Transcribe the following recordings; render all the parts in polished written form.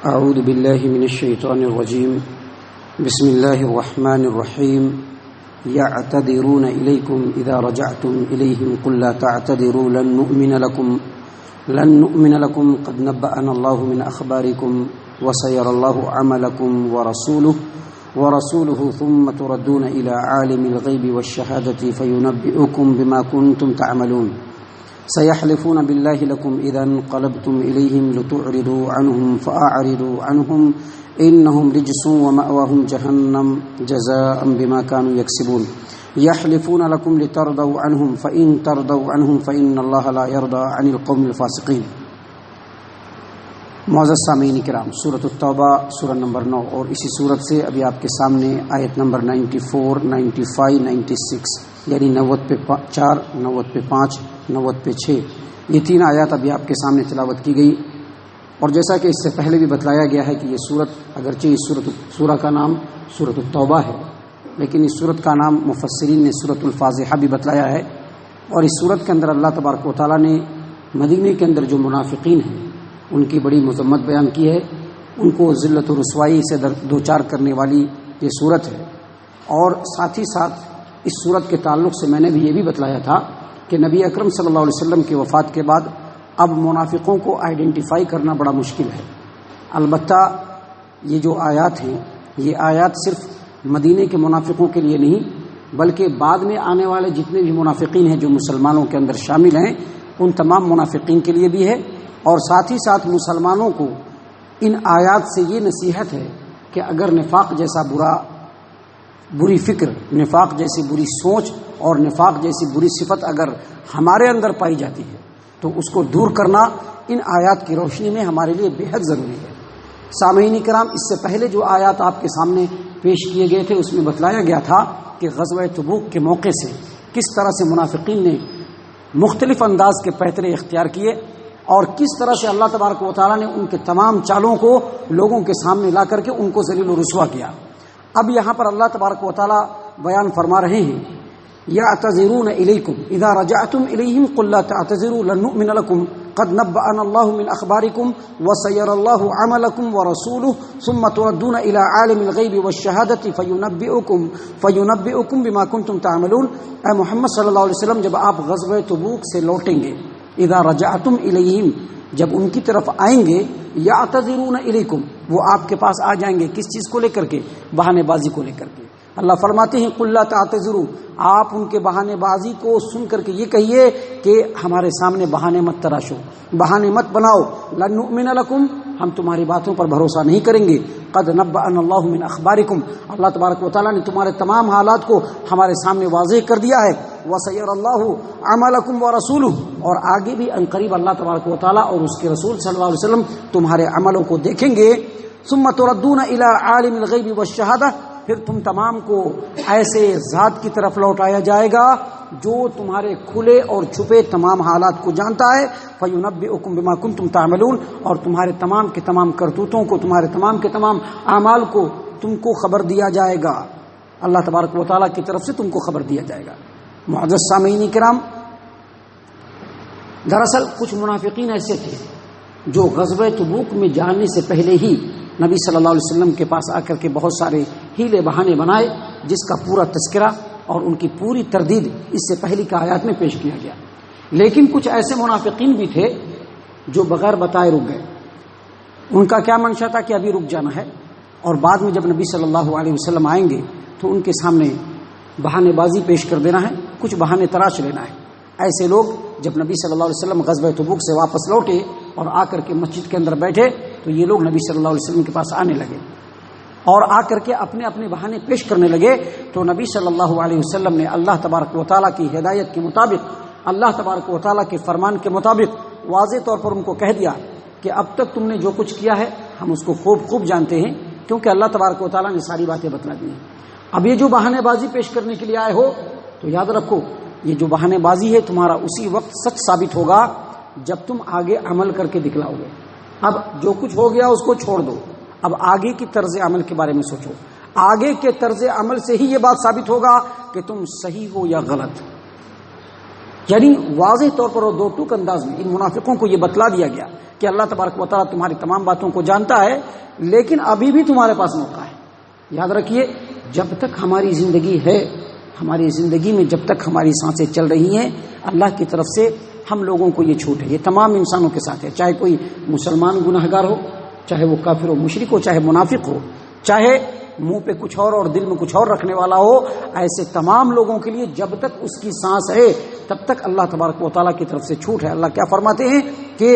اعوذ باللہ من الشیطان الرجیم بسم اللہ الرحمن الرحیم یعتذرون الیکم اذا رجعتم الیہم قل لا تعتذروا لن نؤمن لکم قد نبأنا اللہ من اخبارکم وسیر اللہ عملکم ورسولہ ثم تردون الى عالم الغیب والشہادۃ فینبئکم بما کنتم تعملون سيحلفون بالله لكم إذا انقلبتم إليهم لتعرضوا عنهم فأعرضوا عنهم إنهم رجس ومأواهم جهنم جزاء بما كانوا يكسبون يحلفون لكم لترضوا عنهم فإن ترضوا عنهم فإن الله لا يرضى عن القوم الفاسقين۔ معزز سامعین کرام، سورۃ التوبہ سورہ نمبر 9 اور اسی سورت سے ابھی آپ کے سامنے آیت نمبر 94، 95، 96 یعنی 90 پہ 4، 90 پہ 5، 90 پہ 6 یہ 3 آیات ابھی آپ کے سامنے تلاوت کی گئی۔ اور جیسا کہ اس سے پہلے بھی بتلایا گیا ہے کہ یہ سورت اگرچہ اس سورہ کا نام سورۃ التوبہ ہے، لیکن اس سورت کا نام مفسرین نے سورۃ الفاضحہ بھی بتلایا ہے۔ اور اس سورت کے اندر اللہ تبارک و تعالیٰ نے مدینے کے اندر جو منافقین ہیں ان کی بڑی مذمت بیان کی ہے، ان کو ذلت و رسوائی سے دوچار کرنے والی یہ سورت ہے۔ اور ساتھ ہی ساتھ اس سورت کے تعلق سے میں نے بھی یہ بھی بتلایا تھا کہ نبی اکرم صلی اللہ علیہ وسلم کی وفات کے بعد اب منافقوں کو آئیڈینٹیفائی کرنا بڑا مشکل ہے۔ البتہ یہ جو آیات ہیں یہ آیات صرف مدینے کے منافقوں کے لیے نہیں بلکہ بعد میں آنے والے جتنے بھی منافقین ہیں جو مسلمانوں کے اندر شامل ہیں ان تمام منافقین کے لیے بھی ہے۔ اور ساتھ ہی ساتھ مسلمانوں کو ان آیات سے یہ نصیحت ہے کہ اگر نفاق جیسا بری فکر، نفاق جیسی بری سوچ اور نفاق جیسی بری صفت اگر ہمارے اندر پائی جاتی ہے تو اس کو دور کرنا ان آیات کی روشنی میں ہمارے لیے بے حد ضروری ہے۔ سامعین کرام، اس سے پہلے جو آیات آپ کے سامنے پیش کیے گئے تھے اس میں بتلایا گیا تھا کہ غزوہ تبوک کے موقع سے کس طرح سے منافقین نے مختلف انداز کے پیترے اختیار کیے اور کس طرح سے اللہ تبارک و تعالیٰ نے ان کے تمام چالوں کو لوگوں کے سامنے لا کر کے ان کو ذلیل و رسوا کیا۔ اب یہاں پر اللہ تبارک و تعالیٰ بیان فرما رہے ہیں یعتذرون الیکم اذا رجعتم الیہم قل لا تعتذروا لن نؤمن لکم قد نبأنا اللہ من اخبارکم وسیر اللہ عملکم ورسولہ ثم تردون الى عالم الغیب والشہادۃ فینبئکم بما کنتم تعملون۔ اے محمد صلی اللہ علیہ وسلم، جب آپ غزوہ تبوک سے لوٹیں گے، اذا رجعتم الیہم جب ان کی طرف آئیں گے، یعتذرون الیکم وہ آپ کے پاس آ جائیں گے، کس چیز کو لے کر کے؟ بہانے بازی کو لے کر کے۔ اللہ فرماتے ہیں قل لا تعتذروا، آپ ان کے بہانے بازی کو سن کر کے یہ کہیے کہ ہمارے سامنے بہانے مت تراشو، بہانے مت بناؤ، لن نؤمن لکم ہم تمہاری باتوں پر بھروسہ نہیں کریں گے، قد نبأنا اللہ من اخبارکم اللہ تبارک و تعالیٰ نے تمہارے تمام حالات کو ہمارے سامنے واضح کر دیا ہے، وسیر اللہ عملکم ورسولہ اور آگے بھی عنقریب اللہ تبارک و تعالیٰ اور اس کے رسول صلی اللہ علیہ وسلم تمہارے عملوں کو دیکھیں گے۔ ثم تردون الی عالم الغیب والشہادہ پھر تم تمام کو ایسے ذات کی طرف لوٹایا جائے گا جو تمہارے کھلے اور چھپے تمام حالات کو جانتا ہے، فینبئکم بما کنتم تعملون اور تمہارے تمام کے تمام کرتوتوں کو، تمہارے تمام کے تمام اعمال کو تم کو خبر دیا جائے گا، اللہ تبارک و تعالیٰ کی طرف سے تم کو خبر دیا جائے گا۔ معزز سامعین کرام، دراصل کچھ منافقین ایسے تھے جو غزوہ تبوک میں جانے سے پہلے ہی نبی صلی اللہ علیہ وسلم کے پاس آ کر کے بہت سارے ہیلے بہانے بنائے جس کا پورا تذکرہ اور ان کی پوری تردید اس سے پہلی کا آیات میں پیش کیا گیا۔ لیکن کچھ ایسے منافقین بھی تھے جو بغیر بتائے رک گئے۔ ان کا کیا منشا تھا کہ ابھی رک جانا ہے اور بعد میں جب نبی صلی اللہ علیہ وسلم آئیں گے تو ان کے سامنے بہانے بازی پیش کر دینا ہے، کچھ بہانے تراش لینا ہے۔ ایسے لوگ جب نبی صلی اللہ علیہ وسلم غزوہ تبوک سے واپس لوٹے اور آ کر کے مسجد کے اندر بیٹھے تو یہ لوگ نبی صلی اللہ علیہ وسلم کے پاس آنے لگے اور آ کر کے اپنے اپنے بہانے پیش کرنے لگے۔ تو نبی صلی اللہ علیہ وسلم نے اللہ تبارک و تعالیٰ کی ہدایت کے مطابق، اللہ تبارک و تعالیٰ کے فرمان کے مطابق واضح طور پر ان کو کہہ دیا کہ اب تک تم نے جو کچھ کیا ہے ہم اس کو خوب جانتے ہیں، کیونکہ اللہ تبارک و تعالیٰ نے ساری باتیں بتلا دی ہیں۔ اب یہ جو بہانے بازی پیش کرنے کے لیے آئے ہو تو یاد رکھو یہ جو بہانے بازی ہے تمہارا اسی وقت سچ ثابت ہوگا جب تم آگے عمل کر کے دکھلاؤ گے۔ اب جو کچھ ہو گیا اس کو چھوڑ دو، اب آگے کی طرز عمل کے بارے میں سوچو۔ آگے کے طرز عمل سے ہی یہ بات ثابت ہوگا کہ تم صحیح ہو یا غلط۔ یعنی واضح طور پر اور دو ٹوک انداز میں ان منافقوں کو یہ بتلا دیا گیا کہ اللہ تبارک و تعالیٰ تمہاری تمام باتوں کو جانتا ہے، لیکن ابھی بھی تمہارے پاس موقع ہے۔ یاد رکھیے، جب تک ہماری زندگی ہے، ہماری زندگی میں جب تک ہماری سانسیں چل رہی ہیں، اللہ کی طرف سے ہم لوگوں کو یہ چھوٹ ہے۔ یہ تمام انسانوں کے ساتھ ہے، چاہے کوئی مسلمان گناہگار ہو، چاہے وہ کافر و مشرک ہو، چاہے منافق ہو، چاہے منہ پہ کچھ اور دل میں کچھ اور رکھنے والا ہو، ایسے تمام لوگوں کے لیے جب تک اس کی سانس ہے تب تک اللہ تبارک و تعالیٰ کی طرف سے چھوٹ ہے۔ اللہ کیا فرماتے ہیں کہ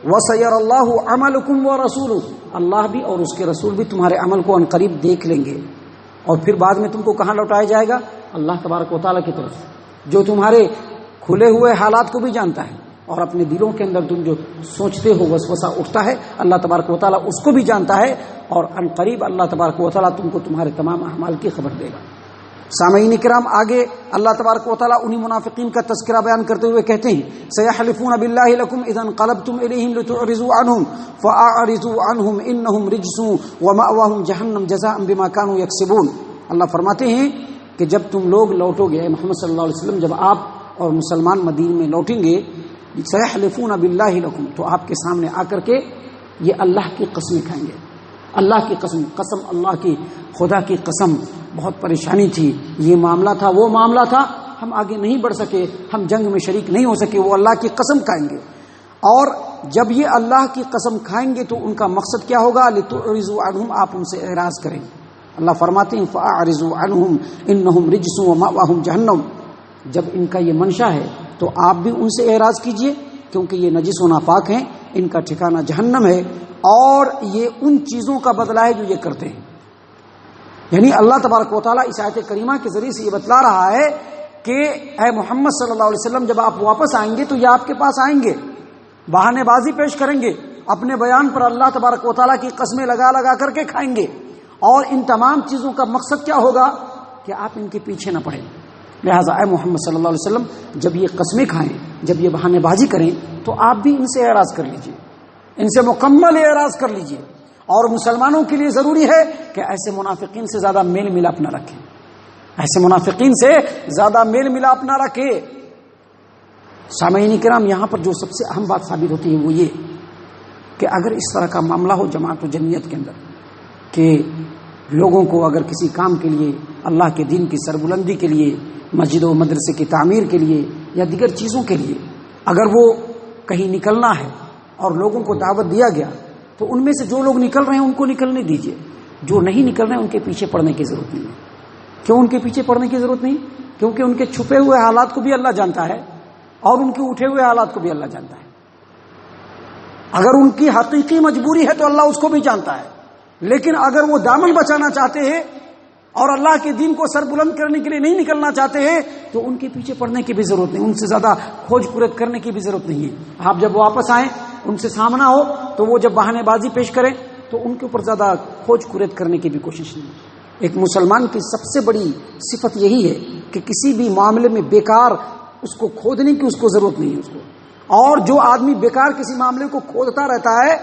وَسَيَرَ اللَّهُ عَمَلُكُمْ وَرَسُولُهُ، اللہ بھی اور اس کے رسول بھی تمہارے عمل کو عنقریب دیکھ لیں گے، اور پھر بعد میں تم کو کہاں لوٹایا جائے گا؟ اللہ تبارک و تعالیٰ کی طرف سے، جو تمہارے کھلے ہوئے حالات کو بھی جانتا ہے، اور اپنے دلوں کے اندر تم جو سوچتے ہو وسوسہ اٹھتا ہے، اللہ تبارک و تعالیٰ اس کو بھی جانتا ہے، اور عنقریب اللہ تبارک و تعالیٰ تم کو تمہارے تمام اعمال کی خبر دے گا۔ سامعین کرام، آگے اللہ تبارک و تعالیٰ انہی منافقین کا تذکرہ بیان کرتے ہوئے کہتے ہیں سَيَحْلِفُونَ بِاللَّهِ لَكُمْ إِذَا انقلبتم إِلَيْهِمْ لِتُعْرِضُوا عَنْهُمْ فَأَعْرِضُوا عَنْهُمْ إِنَّهُمْ رِجْسٌ وَمَأْوَاهُمْ جَهَنَّمُ جَزَاءً بِمَا كَانُوا يَكْسِبُونَ۔ اللہ فرماتے ہیں کہ جب تم لوگ لوٹو گے، محمد صلی اللہ علیہ وسلم، جب آپ اور مسلمان مدینے میں لوٹیں گے، سَيَحْلِفُونَ بِاللَّهِ لَكُمْ، تو آپ کے سامنے آ کر کے یہ اللہ کی قسمیں کھائیں گے، اللہ کی قسم اللہ کی، خدا کی قسم، بہت پریشانی تھی، یہ معاملہ تھا، وہ معاملہ تھا، ہم آگے نہیں بڑھ سکے، ہم جنگ میں شریک نہیں ہو سکے، وہ اللہ کی قسم کھائیں گے۔ اور جب یہ اللہ کی قسم کھائیں گے تو ان کا مقصد کیا ہوگا؟ لِتُعْرِضُوا عَنْهُمْ، آپ ان سے اعراض کریں۔ اللہ فرماتے ہیں فَأَعْرِضُوا عَنْهُمْ إِنَّهُمْ رِجْسٌ وَمَأْوَاهُمْ جَهَنَّمُ، جب ان کا یہ منشا ہے تو آپ بھی ان سے اعراض کیجئے، کیونکہ یہ نجس و ناپاک ہیں، ان کا ٹھکانہ جہنم ہے، اور یہ ان چیزوں کا بدلہ ہے جو یہ کرتے ہیں۔ یعنی اللہ تبارک و تعالیٰ اس آیت کریمہ کے ذریعے سے یہ بتلا رہا ہے کہ اے محمد صلی اللہ علیہ وسلم، جب آپ واپس آئیں گے تو یہ آپ کے پاس آئیں گے، بہانے بازی پیش کریں گے، اپنے بیان پر اللہ تبارک و تعالیٰ کی قسمیں لگا لگا کر کے کھائیں گے، اور ان تمام چیزوں کا مقصد کیا ہوگا کہ آپ ان کے پیچھے نہ پڑیں۔ لہٰذا اے محمد صلی اللہ علیہ وسلم، جب یہ قسمیں کھائیں، جب یہ بہانے بازی کریں، تو آپ بھی ان سے اعراض کر لیجئے، ان سے مکمل اعراض کر لیجئے۔ اور مسلمانوں کے لیے ضروری ہے کہ ایسے منافقین سے زیادہ میل ملاپ نہ رکھیں، ایسے منافقین سے زیادہ میل ملاپ نہ رکھے۔ سامعین کرام، یہاں پر جو سب سے اہم بات ثابت ہوتی ہے وہ یہ کہ اگر اس طرح کا معاملہ ہو جماعت و جمعیت کے اندر کہ لوگوں کو اگر کسی کام کے لیے، اللہ کے دین کی سربلندی کے لیے، مسجد و مدرسے کی تعمیر کے لیے یا دیگر چیزوں کے لیے اگر وہ کہیں نکلنا ہے اور لوگوں کو دعوت دیا گیا، تو ان میں سے جو لوگ نکل رہے ہیں ان کو نکلنے دیجئے، جو نہیں نکل رہے ہیں ان کے پیچھے پڑنے کی ضرورت نہیں ہے۔ کیوں ان کے پیچھے پڑنے کی ضرورت نہیں؟ کیونکہ ان کے چھپے ہوئے حالات کو بھی اللہ جانتا ہے، اور ان کے اٹھے ہوئے حالات کو بھی اللہ جانتا ہے۔ اگر ان کی حقیقی مجبوری ہے تو اللہ اس کو بھی جانتا ہے، لیکن اگر وہ دامن بچانا چاہتے ہیں اور اللہ کے دین کو سر بلند کرنے کے لیے نہیں نکلنا چاہتے ہیں تو ان کے پیچھے پڑنے کی بھی ضرورت نہیں، ان سے زیادہ کھوج پرت کرنے کی بھی ضرورت نہیں ہے۔ آپ جب واپس آئیں، ان سے سامنا ہو تو وہ جب بہانے بازی پیش کریں تو ان کے اوپر زیادہ کھوج پرت کرنے کی بھی کوشش نہیں۔ ایک مسلمان کی سب سے بڑی صفت یہی ہے کہ کسی بھی معاملے میں بیکار اس کو کھودنے کی اس کو ضرورت نہیں ہے اس کو، اور جو آدمی بیکار کسی معاملے کو کھودتا رہتا ہے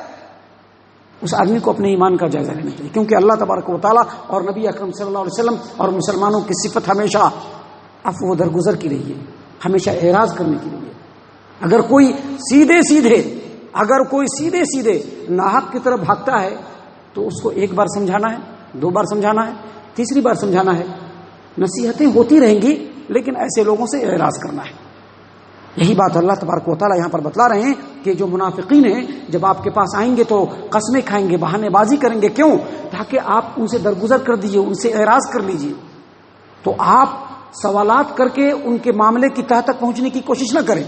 اس آدمی کو اپنے ایمان کا جائزہ لینا چاہیے، کیونکہ اللہ تبارک و تعالیٰ اور نبی اکرم صلی اللہ علیہ وسلم اور مسلمانوں کی صفت ہمیشہ عفو و درگزر کی رہی ہے، ہمیشہ اعراض کرنے کی رہی ہے۔ اگر کوئی سیدھے سیدھے ناحق کی طرف بھاگتا ہے تو اس کو ایک بار سمجھانا ہے، 2 بار سمجھانا ہے، تیسری بار سمجھانا ہے، نصیحتیں ہوتی رہیں گی، لیکن ایسے لوگوں سے اعراض کرنا ہے۔ یہی بات اللہ تبارک و تعالیٰ یہاں پر بتلا رہے ہیں کہ جو منافقین ہیں جب آپ کے پاس آئیں گے تو قسمیں کھائیں گے، بہانے بازی کریں گے، کیوں؟ تاکہ آپ ان سے درگزر کر دیجئے، ان سے اعراض کر لیجئے، تو آپ سوالات کر کے ان کے معاملے کی تہ تک پہنچنے کی کوشش نہ کریں،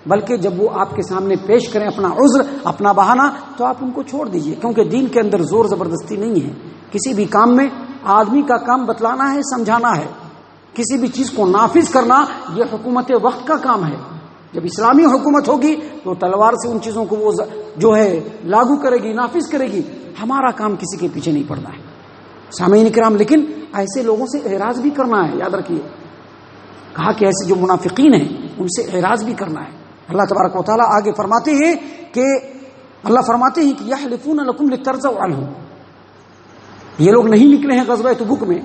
بلکہ جب وہ آپ کے سامنے پیش کریں اپنا عذر، اپنا بہانہ، تو آپ ان کو چھوڑ دیجئے، کیونکہ دین کے اندر زور زبردستی نہیں ہے۔ کسی بھی کام میں آدمی کا کام بتلانا ہے، سمجھانا ہے، کسی بھی چیز کو نافذ کرنا یہ حکومت وقت کا کام ہے۔ جب اسلامی حکومت ہوگی تو تلوار سے ان چیزوں کو وہ جو ہے لاگو کرے گی، نافذ کرے گی، ہمارا کام کسی کے پیچھے نہیں پڑنا ہے۔ سامعین کرام، لیکن ایسے لوگوں سے اعراض بھی کرنا ہے، یاد رکھیے، کہا کہ ایسے جو منافقین ہیں ان سے اعراض بھی کرنا ہے۔ اللہ تبارک و تعالیٰ آگے فرماتے ہیں کہ یحلفون لکم لترضوا عنہم، یہ لوگ نہیں نکلے ہیں غزوہ تبوک میں،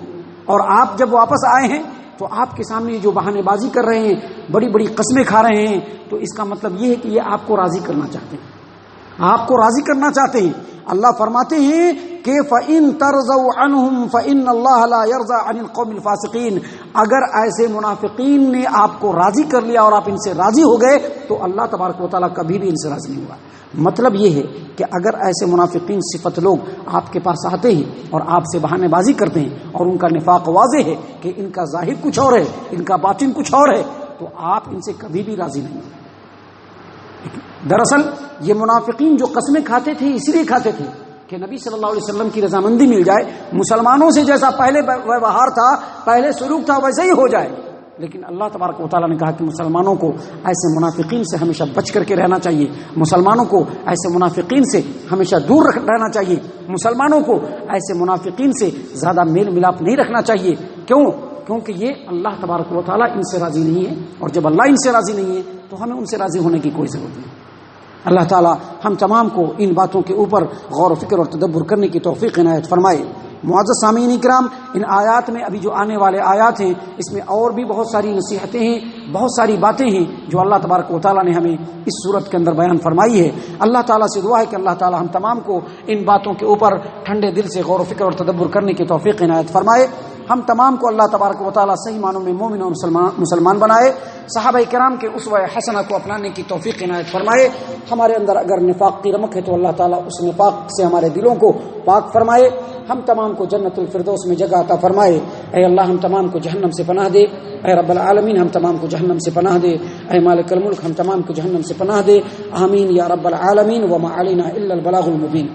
اور آپ جب واپس آئے ہیں تو آپ کے سامنے جو بہانے بازی کر رہے ہیں، بڑی بڑی قسمیں کھا رہے ہیں، تو اس کا مطلب یہ ہے کہ یہ آپ کو راضی کرنا چاہتے ہیں، آپ کو راضی کرنا چاہتے ہیں. اللہ فرماتے ہیں کہ فَإِن تَرْضَوْا عَنْهُمْ فَإِنَّ اللَّهَ لَا يَرْضَىٰ عَنِ الْقَوْمِ الْفَاسِقِينَ. اگر ایسے منافقین نے آپ کو راضی کر لیا اور آپ ان سے راضی ہو گئے تو اللہ تبارک و تعالیٰ کبھی بھی ان سے راضی نہیں ہوا. مطلب یہ ہے کہ اگر ایسے منافقین صفت لوگ آپ کے پاس آتے ہیں اور آپ سے بہانے بازی کرتے ہیں اور ان کا نفاق واضح ہے کہ ان کا ظاہر کچھ اور ہے، ان کا باطن کچھ اور ہے، تو آپ ان سے کبھی بھی راضی نہیں ہیں. دراصل یہ منافقین جو قسمیں کھاتے تھے اس لیے کھاتے تھے کہ نبی صلی اللہ علیہ وسلم کی رضامندی مل جائے، مسلمانوں سے جیسا پہلے ویوہار تھا، پہلے سلوک تھا، ویسے ہی ہو جائے. لیکن اللہ تبارک و تعالیٰ نے کہا کہ مسلمانوں کو ایسے منافقین سے ہمیشہ بچ کر کے رہنا چاہیے، مسلمانوں کو ایسے منافقین سے ہمیشہ دور رہنا چاہیے، مسلمانوں کو ایسے منافقین سے زیادہ میل ملاپ نہیں رکھنا چاہیے. کیونکہ یہ اللہ تبارک و تعالیٰ ان سے راضی نہیں ہے، اور جب اللہ ان سے راضی نہیں ہے تو ہمیں ان سے راضی ہونے کی کوئی ضرورت نہیں. اللہ تعالیٰ ہم تمام کو ان باتوں کے اوپر غور و فکر اور تدبر کرنے کی توفیق عنایت فرمائے. معزز سامعین اکرام، ان آیات میں ابھی جو آنے والے آیات ہیں اس میں اور بھی بہت ساری نصیحتیں ہیں، بہت ساری باتیں ہیں جو اللہ تبارک و تعالیٰ نے ہمیں اس صورت کے اندر بیان فرمائی ہے. اللہ تعالیٰ سے دعا ہے کہ اللہ تعالیٰ ہم تمام کو ان باتوں کے اوپر ٹھنڈے دل سے غور و فکر اور تدبر کرنے کی توفیق عنایت فرمائے. ہم تمام کو اللہ تبارک و تعالیٰ صحیح معنوں میں مومن اور مسلمان بنائے. صحابہ کرام کے اسوہ حسنہ کو اپنانے کی توفیق عنایت فرمائے. ہمارے اندر اگر نفاق کی رمق ہے تو اللہ تعالیٰ اس نفاق سے ہمارے دلوں کو پاک فرمائے. ہم تمام کو جنت الفردوس میں جگہ عطا فرمائے. اے اللہ ہم تمام کو جہنم سے پناہ دے. اے رب العالمین ہم تمام کو جہنم سے پناہ دے. اے مالک الملک ہم تمام کو جہنم سے پناہ دے. آمین یا رب العالمین. وما علینا الا البلاغ المبین.